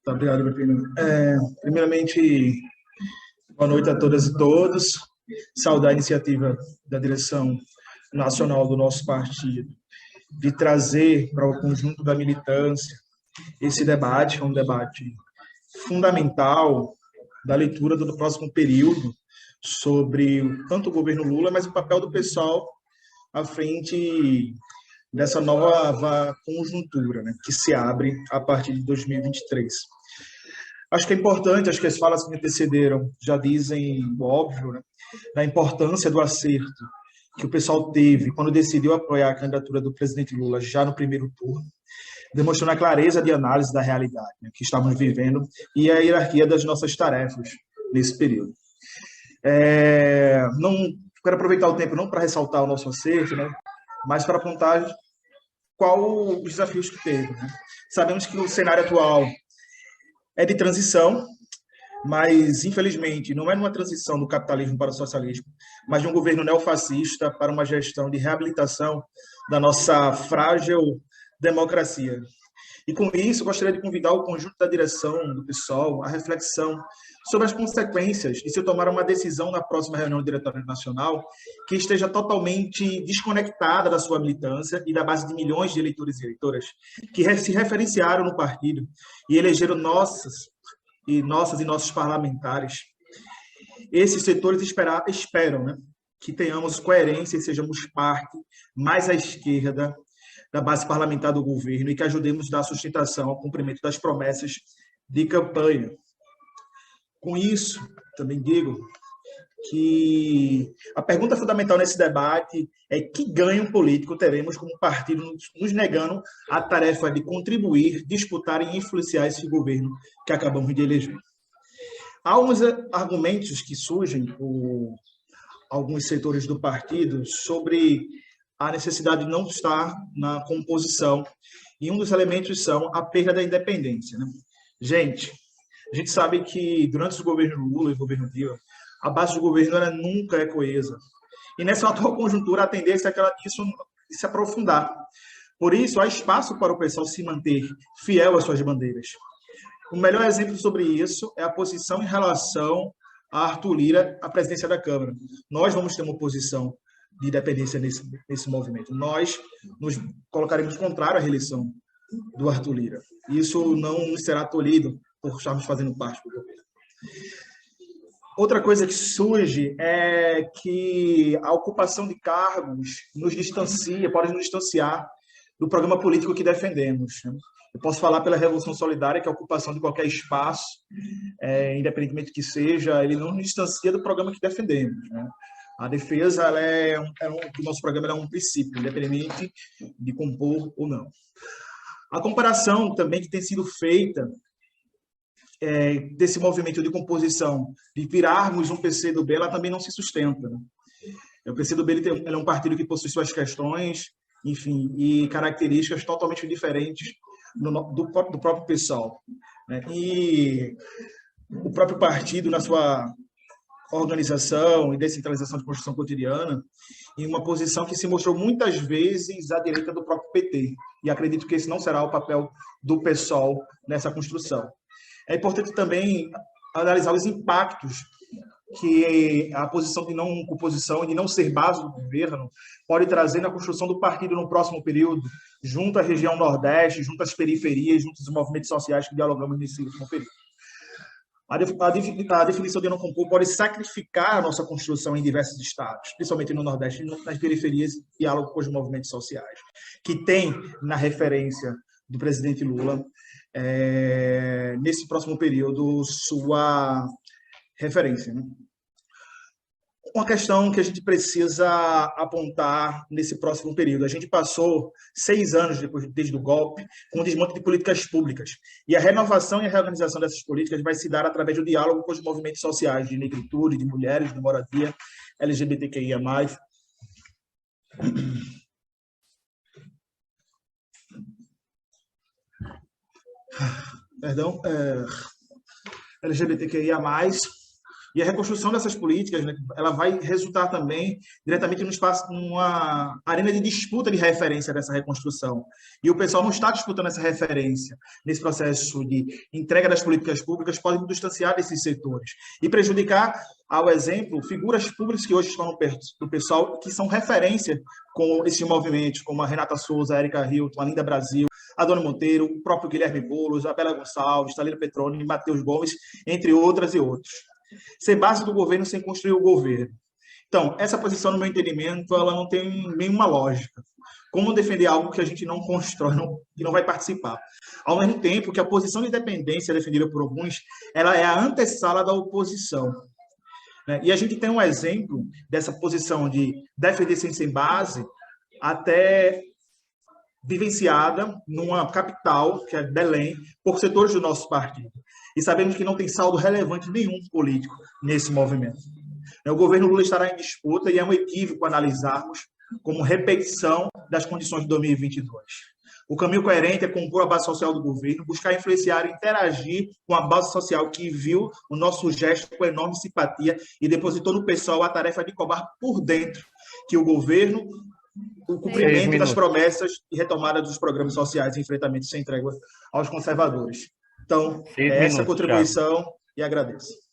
Tá, obrigado, meu primo. Primeiramente, boa noite a todas e todos. Saudar a iniciativa da direção nacional do nosso partido de trazer para o conjunto da militância esse debate, que é um debate fundamental da leitura do próximo período sobre tanto o governo Lula, mas o papel do pessoal à frente dessa nova conjuntura, né, que se abre a partir de 2023. Acho que é importante, acho que as falas que me antecederam já dizem o óbvio, né, da importância do acerto que o pessoal teve quando decidiu apoiar a candidatura do presidente Lula já no primeiro turno, demonstrando a clareza de análise da realidade, né, que estamos vivendo e a hierarquia das nossas tarefas nesse período. Não quero aproveitar o tempo não para ressaltar o nosso acerto, né, mas para apontar qual os desafios que teve. Né? Sabemos que o cenário atual é de transição, mas, infelizmente, não é uma transição do capitalismo para o socialismo, mas de um governo neofascista para uma gestão de reabilitação da nossa frágil democracia. E, com isso, gostaria de convidar o conjunto da direção do PSOL à reflexão sobre as consequências de se tomar uma decisão na próxima reunião do Diretório Nacional que esteja totalmente desconectada da sua militância e da base de milhões de eleitores e eleitoras que se referenciaram no partido e elegeram nossos parlamentares. Esses setores esperam, né, que tenhamos coerência e sejamos parte mais à esquerda da base parlamentar do governo e que ajudemos a dar sustentação ao cumprimento das promessas de campanha. Com isso, também digo que a pergunta fundamental nesse debate é que ganho político teremos como partido nos negando a tarefa de contribuir, disputar e influenciar esse governo que acabamos de eleger. Há alguns argumentos que surgem por alguns setores do partido sobre a necessidade de não estar na composição, e um dos elementos são a perda da independência. Né? Gente, a gente sabe que durante o governo Lula e o governo Dilma, a base do governo ela nunca é coesa. E nessa atual conjuntura, a tendência é aquela disso se aprofundar. Por isso, há espaço para o pessoal se manter fiel às suas bandeiras. O melhor exemplo sobre isso é a posição em relação a Arthur Lira, à presidência da Câmara. Nós vamos ter uma posição de independência nesse movimento. Nós nos colocaremos contrário à reeleição do Arthur Lira. Isso não será tolhido por estarmos fazendo parte do governo. Outra coisa que surge é que a ocupação de cargos pode nos distanciar do programa político que defendemos. Eu posso falar pela Revolução Solidária que a ocupação de qualquer espaço, independentemente que seja, ele não nos distancia do programa que defendemos. Né? A defesa, o nosso programa é um princípio, independente de compor ou não. A comparação também que tem sido feita desse movimento de composição, de virarmos um PCdoB, ela também não se sustenta. Né? O PCdoB ele é um partido que possui suas questões, enfim, e características totalmente diferentes do próprio PSOL. Né? E o próprio partido, na sua organização e descentralização de construção cotidiana, em uma posição que se mostrou muitas vezes à direita do próprio PT. E acredito que esse não será o papel do PSOL nessa construção. É importante também analisar os impactos que a posição de não composição e de não ser base do governo pode trazer na construção do partido no próximo período, junto à região Nordeste, junto às periferias, junto aos movimentos sociais que dialogamos nesse último período. A definição de não compor pode sacrificar a nossa construção em diversos estados, principalmente no Nordeste e nas periferias, diálogo com os movimentos sociais, que tem na referência do presidente Lula, nesse próximo período, sua referência. Né? Uma questão que a gente precisa apontar nesse próximo período. A gente passou 6 anos desde o golpe com o desmonte de políticas públicas. E a renovação e a reorganização dessas políticas vai se dar através do diálogo com os movimentos sociais de negritude, de mulheres, de moradia, LGBTQIA+. Perdão. LGBTQIA+, E a reconstrução dessas políticas, né, ela vai resultar também diretamente no espaço, numa arena de disputa de referência dessa reconstrução. E o pessoal não está disputando essa referência nesse processo de entrega das políticas públicas, pode distanciar desses setores e prejudicar, ao exemplo, figuras públicas que hoje estão no pessoal, que são referência com esses movimentos, como a Renata Souza, a Érica Hilton, a Linda Brasil, a Dona Monteiro, o próprio Guilherme Boulos, a Bela Gonçalves, Thalina Petroni, Matheus Gomes, entre outras e outros. Ser base do governo sem construir o governo. Então, essa posição, no meu entendimento, ela não tem nenhuma lógica. Como defender algo que a gente não constrói e não vai participar? Ao mesmo tempo que a posição de independência defendida por alguns, ela é a antessala da oposição. Né? E a gente tem um exemplo dessa posição de defender sem ser base, até vivenciada numa capital, que é Belém, por setores do nosso partido. E sabemos que não tem saldo relevante nenhum político nesse movimento. O governo Lula estará em disputa e é um equívoco analisarmos como repetição das condições de 2022. O caminho coerente é compor a base social do governo, buscar influenciar e interagir com a base social que viu o nosso gesto com enorme simpatia e depositou no pessoal a tarefa de cobrar por dentro que o governo, o cumprimento das promessas e retomada dos programas sociais e enfrentamento sem trégua aos conservadores. Então, essa contribuição, Thiago. E agradeço.